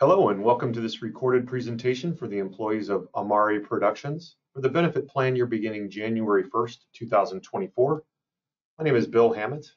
Hello and welcome to this recorded presentation for the employees of Amari Productions for the benefit plan year beginning January 1st, 2024. My name is Bill Hammett.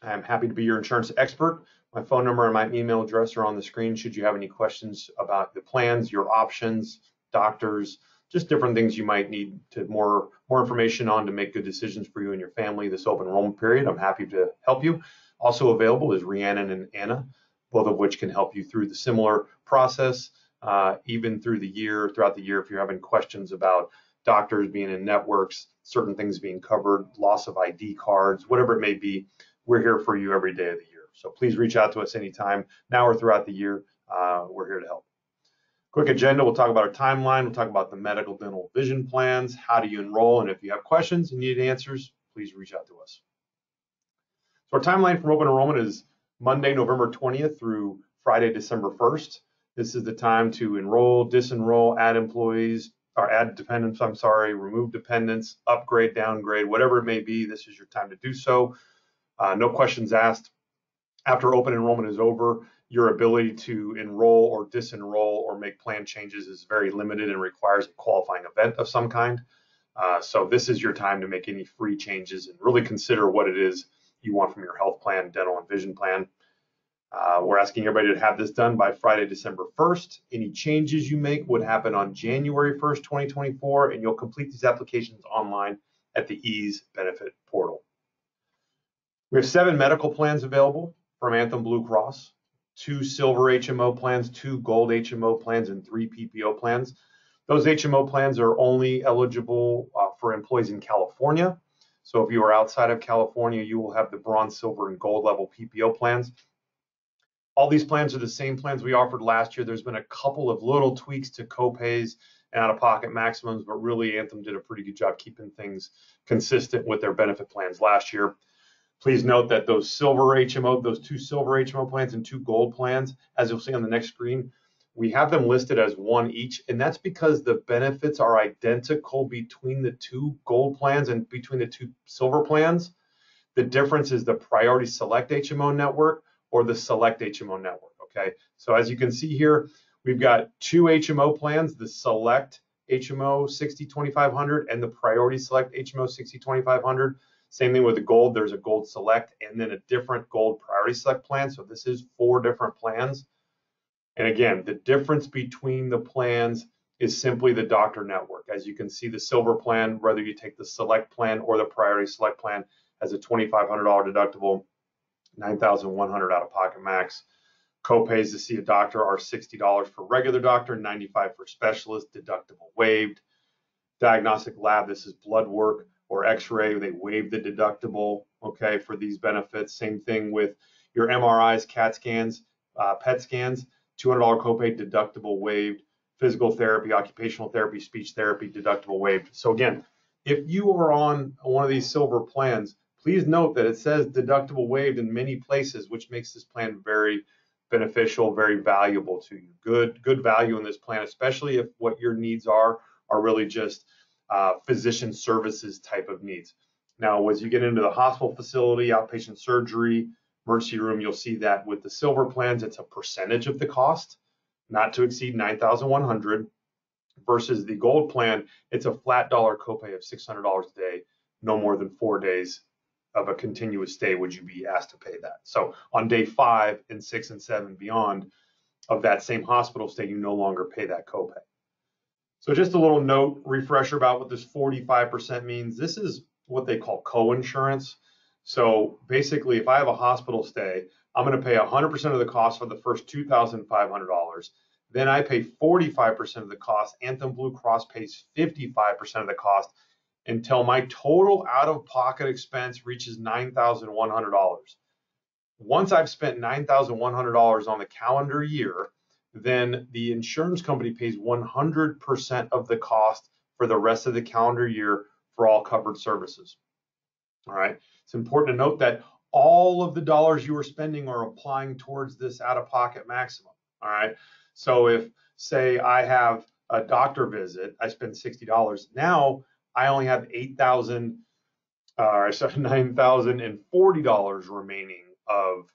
I'm happy to be your insurance expert. My phone number and my email address are on the screen should you have any questions about the plans, your options, doctors, just different things you might need to more information on to make good decisions for you and your family this open enrollment period. I'm happy to help you. Also available is Rhiannon and Anna, both of which can help you through the similar process, even throughout the year, if you're having questions about doctors being in networks, certain things being covered, loss of ID cards, whatever it may be, we're here for you every day of the year. So please reach out to us anytime, now or throughout the year. We're here to help. Quick agenda, we'll talk about our timeline, we'll talk about the medical, dental, vision plans, how do you enroll, and if you have questions and need answers, please reach out to us. So our timeline for open enrollment is Monday, November 20th through Friday, December 1st. This is the time to enroll, disenroll, add employees, or add dependents, remove dependents, upgrade, downgrade, whatever it may be, this is your time to do so. No questions asked. After open enrollment is over, your ability to enroll or disenroll or make plan changes is very limited and requires a qualifying event of some kind. So this is your time to make any free changes and really consider what it is you want from your health plan, dental, and vision plan. We're asking everybody to have this done by Friday, December 1st. Any changes you make would happen on January 1st, 2024, and you'll complete these applications online at the Ease Benefit Portal. We have 7 medical plans available from Anthem Blue Cross, 2 silver HMO plans, 2 gold HMO plans, and 3 PPO plans. Those HMO plans are only eligible for employees in California. So if you are outside of California, you will have the bronze, silver, and gold level PPO plans. All these plans are the same plans we offered last year. There's been a couple of little tweaks to copays and out-of-pocket maximums, but really Anthem did a pretty good job keeping things consistent with their benefit plans last year. Please note that those 2 silver HMO plans and 2 gold plans, as you'll see on the next screen, we have them listed as one each, and that's because the benefits are identical between the 2 gold plans and between the 2 silver plans. The difference is the Priority Select HMO network or the Select HMO network, okay? So as you can see here, we've got 2 HMO plans, the Select HMO 60-2500 and the Priority Select HMO 60-2500. Same thing with the gold, there's a gold select and then a different gold priority select plan. So this is 4 different plans. And again, the difference between the plans is simply the doctor network. As you can see, the silver plan, whether you take the select plan or the priority select plan, has a $2,500 deductible, $9,100 out of pocket max. Copays to see a doctor are $60 for regular doctor, $95 for specialist, deductible waived. Diagnostic lab, this is blood work or x-ray, they waive the deductible, okay, for these benefits. Same thing with your MRIs, CAT scans, PET scans, $200 copay, deductible waived. Physical therapy, occupational therapy, speech therapy, deductible waived. So again, if you are on one of these silver plans, please note that it says deductible waived in many places, which makes this plan very beneficial, very valuable to you. Good value in this plan, especially if what your needs are really just physician services type of needs. Now, as you get into the hospital facility, outpatient surgery, emergency room, you'll see that with the silver plans, it's a percentage of the cost, not to exceed $9,100, versus the gold plan, it's a flat dollar copay of $600 a day, no more than 4 days of a continuous stay would you be asked to pay that. So on day 5 and 6 and 7 beyond of that same hospital stay, you no longer pay that copay. So just a little note, refresher about what this 45% means. This is what they call co-insurance. So basically, if I have a hospital stay, I'm going to pay 100% of the cost for the first $2,500. Then I pay 45% of the cost. Anthem Blue Cross pays 55% of the cost until my total out-of-pocket expense reaches $9,100. Once I've spent $9,100 on the calendar year, then the insurance company pays 100% of the cost for the rest of the calendar year for all covered services. All right. It's important to note that all of the dollars you are spending are applying towards this out-of-pocket maximum. All right. So if, say, I have a doctor visit, I spend $60. Now I only have $9,040 remaining of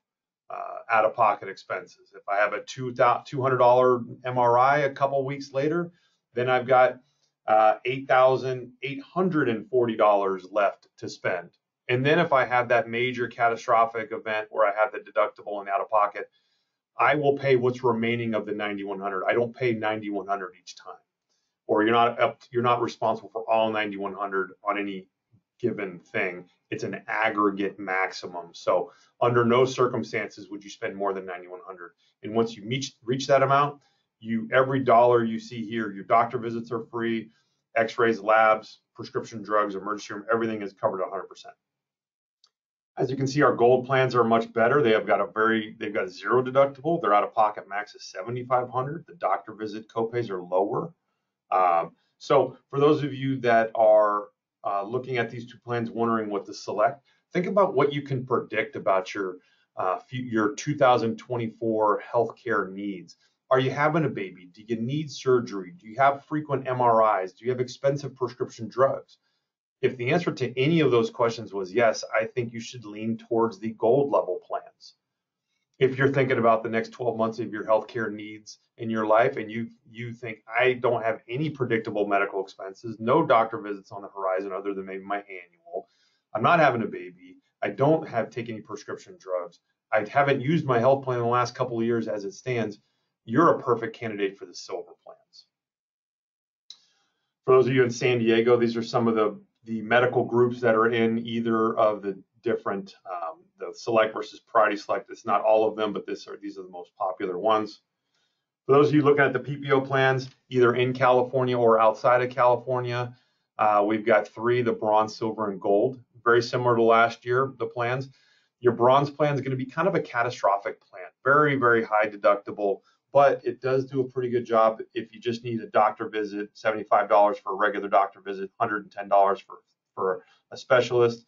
out-of-pocket expenses. If I have a $200 MRI a couple weeks later, then I've got $8,840 left to spend. And then if I have that major catastrophic event where I have the deductible and out-of-pocket, I will pay what's remaining of the $9,100. I don't pay $9,100 each time, or you're not responsible for all $9,100 on any given thing. It's an aggregate maximum. So under no circumstances would you spend more than $9,100. And once you reach that amount, every dollar you see here, your doctor visits are free, x-rays, labs, prescription drugs, emergency room, everything is covered 100%. As you can see, our gold plans are much better. They've got zero deductible. Their out-of-pocket max is $7,500. The doctor visit copays are lower. So for those of you that are looking at these two plans, wondering what to select, think about what you can predict about your 2024 healthcare needs. Are you having a baby? Do you need surgery? Do you have frequent MRIs? Do you have expensive prescription drugs? If the answer to any of those questions was yes, I think you should lean towards the gold level plans. If you're thinking about the next 12 months of your healthcare needs in your life and you think, I don't have any predictable medical expenses, no doctor visits on the horizon other than maybe my annual, I'm not having a baby, I don't take any prescription drugs, I haven't used my health plan in the last couple of years as it stands, you're a perfect candidate for the silver plans. For those of you in San Diego, these are some of the medical groups that are in either of the different, the Select versus Priority Select. It's not all of them, but these are the most popular ones. For those of you looking at the PPO plans, either in California or outside of California, we've got three, the bronze, silver, and gold. Very similar to last year, the plans. Your bronze plan is going to be kind of a catastrophic plan, very, very high deductible, but it does do a pretty good job if you just need a doctor visit, $75 for a regular doctor visit, $110 for a specialist.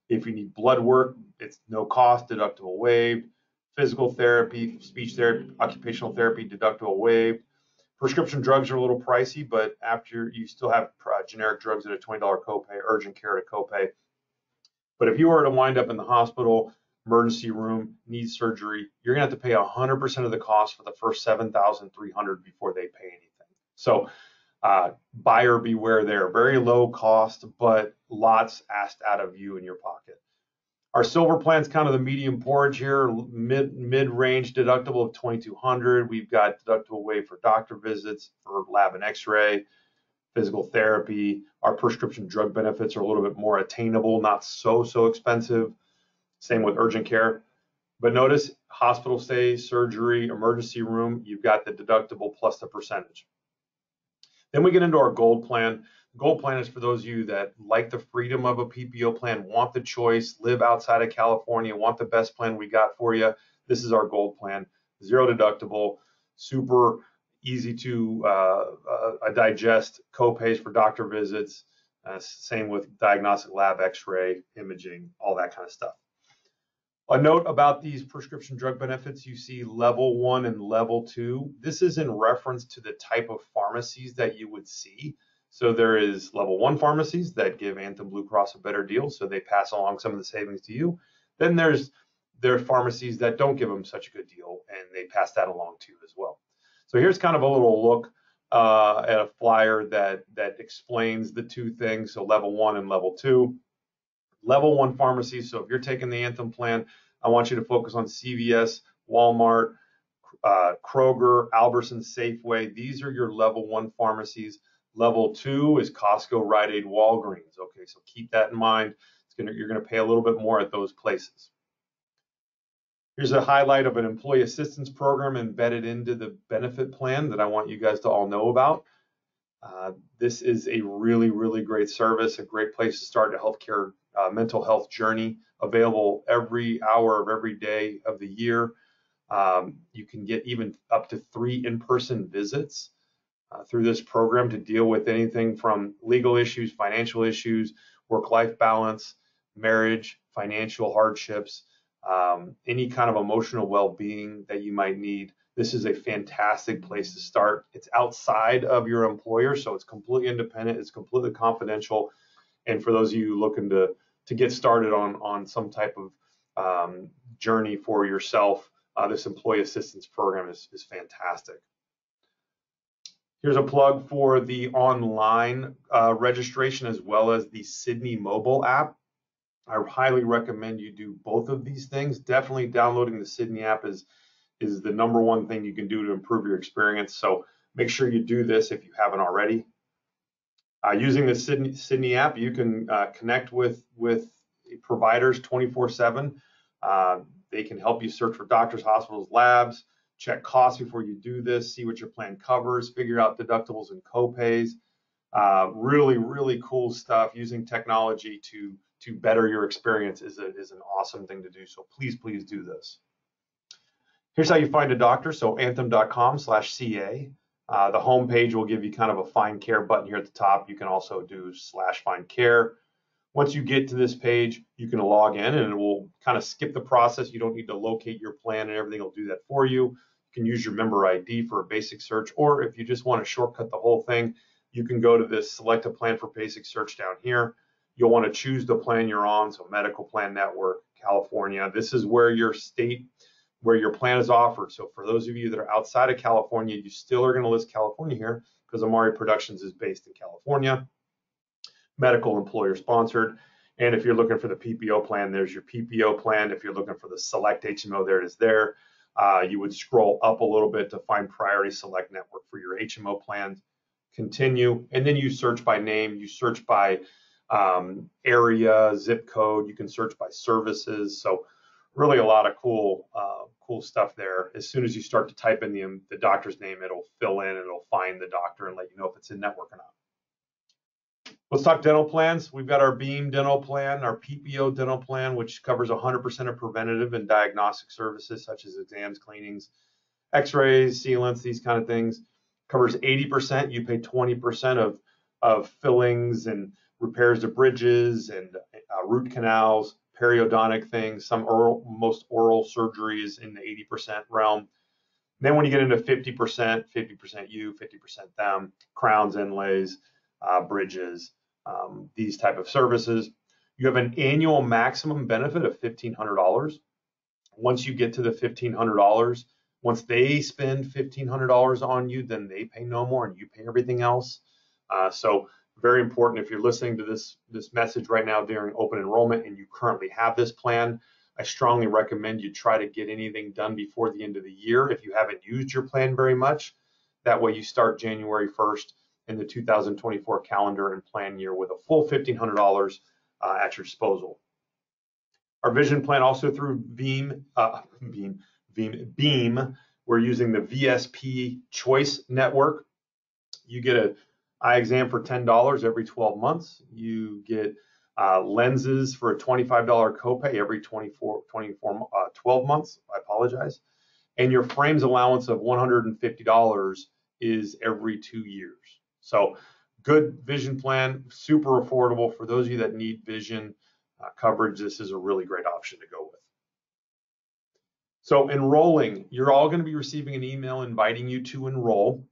If you need blood work, it's no cost, deductible waived. Physical therapy, speech therapy, occupational therapy, deductible waived. Prescription drugs are a little pricey, but after you still have generic drugs at a $20 copay, urgent care at a copay. But if you were to wind up in the hospital, emergency room, need surgery, you're going to have to pay 100% of the cost for the first $7,300 before they pay anything. So buyer beware there. Very low cost, but lots asked out of you in your pocket. Our silver plan is kind of the medium porridge here, mid-range deductible of $2,200. We've got deductible waive for doctor visits, for lab and x-ray, physical therapy. Our prescription drug benefits are a little bit more attainable, not so expensive. Same with urgent care. But notice hospital stay, surgery, emergency room, you've got the deductible plus the percentage. Then we get into our gold plan. Gold plan is for those of you that like the freedom of a PPO plan, want the choice, live outside of California, want the best plan we got for you. This is our gold plan. Zero deductible, super easy to digest, co-pays for doctor visits, same with diagnostic lab, x-ray, imaging, all that kind of stuff. A note about these prescription drug benefits, you see level 1 and level 2. This is in reference to the type of pharmacies that you would see. So there is level 1 pharmacies that give Anthem Blue Cross a better deal, so they pass along some of the savings to you. Then there are pharmacies that don't give them such a good deal, and they pass that along to you as well. So here's kind of a little look at a flyer that explains the two things, so level 1 and level 2. Level 1 pharmacies, so if you're taking the Anthem plan, I want you to focus on CVS, Walmart, Kroger, Albertsons, Safeway. These are your level 1 pharmacies. Level 2 is Costco, Rite Aid, Walgreens. Okay, so keep that in mind. You're going to pay a little bit more at those places. Here's a highlight of an employee assistance program embedded into the benefit plan that I want you guys to all know about. This is a really, really great service, a great place to start a healthcare mental health journey, available every hour of every day of the year. You can get even up to 3 in-person visits through this program to deal with anything from legal issues, financial issues, work-life balance, marriage, financial hardships, any kind of emotional well-being that you might need. This is a fantastic place to start. It's outside of your employer, so it's completely independent, it's completely confidential. And for those of you looking to get started on some type of journey for yourself. This employee assistance program is fantastic. Here's a plug for the online registration as well as the Sydney mobile app. I highly recommend you do both of these things. Definitely downloading the Sydney app is the #1 thing you can do to improve your experience. So make sure you do this if you haven't already. Using the Sydney app, you can connect with providers 24/7. They can help you search for doctors, hospitals, labs, check costs before you do this, see what your plan covers, figure out deductibles and copays. Really, really cool stuff. Using technology to better your experience is an awesome thing to do. So please do this. Here's how you find a doctor. So anthem.com/CA. The home page will give you kind of a find care button here at the top. You can also do /find care. Once you get to this page, you can log in and it will kind of skip the process. You don't need to locate your plan and everything. It'll do that for you. You can use your member ID for a basic search, or if you just want to shortcut the whole thing, you can go to this select a plan for basic search down here. You'll want to choose the plan you're on. So medical plan network, California. This is where your state, where your plan is offered. So for those of you that are outside of California, you still are going to list California here because Amari Productions is based in California. Medical employer sponsored. And if you're looking for the PPO plan, there's your PPO plan. If you're looking for the select HMO, there it is there. You would scroll up a little bit to find priority select network for your HMO plans. Continue, and then you search by name, you search by area, zip code, you can search by services. So really a lot of cool stuff there. As soon as you start to type in the doctor's name, it'll fill in and it'll find the doctor and let you know if it's in network or not. Let's talk dental plans. We've got our Beam dental plan, our PPO dental plan, which covers 100% of preventative and diagnostic services such as exams, cleanings, x-rays, sealants, these kind of things. Covers 80%. You pay 20% of fillings and repairs to bridges and root canals, periodontic things, most oral surgeries in the 80% realm. Then when you get into 50%, 50% you, 50% them, crowns, inlays, bridges, these type of services. You have an annual maximum benefit of $1,500. Once you get to the $1,500, once they spend $1,500 on you, then they pay no more and you pay everything else. So very important. If you're listening to this message right now during open enrollment and you currently have this plan, I strongly recommend you try to get anything done before the end of the year if you haven't used your plan very much. That way you start January 1st in the 2024 calendar and plan year with a full $1,500 at your disposal. Our vision plan also through Beam, we're using the VSP Choice Network. You get an eye exam for $10 every 12 months. You get lenses for a $25 copay every 12 months. I apologize. And your frames allowance of $150 is every 2 years. So good vision plan, super affordable for those of you that need vision coverage. This is a really great option to go with. So enrolling, you're all going to be receiving an email inviting you to enroll.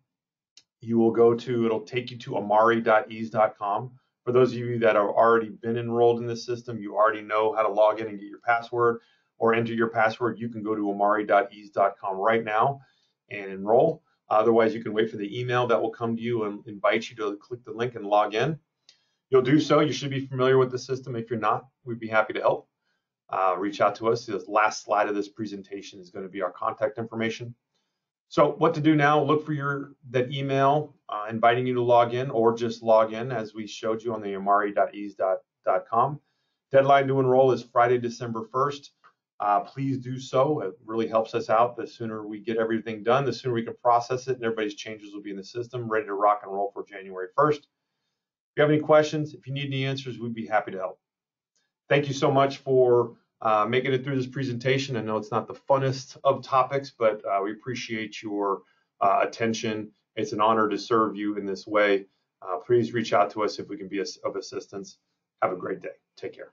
You will go to, it'll take you to amari.ease.com. For those of you that have already been enrolled in the system, you already know how to log in and get your password or enter your password. You can go to amari.ease.com right now and enroll. Otherwise, you can wait for the email that will come to you and invite you to click the link and log in. You'll do so. You should be familiar with the system. If you're not, we'd be happy to help. Reach out to us. The last slide of this presentation is going to be our contact information. So what to do now, look for that email inviting you to log in, or just log in as we showed you on the amari.ease.com. Deadline to enroll is Friday, December 1st. Please do so. It really helps us out. The sooner we get everything done, the sooner we can process it and everybody's changes will be in the system, ready to rock and roll for January 1st. If you have any questions, if you need any answers, we'd be happy to help. Thank you so much for making it through this presentation. I know it's not the funnest of topics, but we appreciate your attention. It's an honor to serve you in this way. Please reach out to us if we can be of assistance. Have a great day. Take care.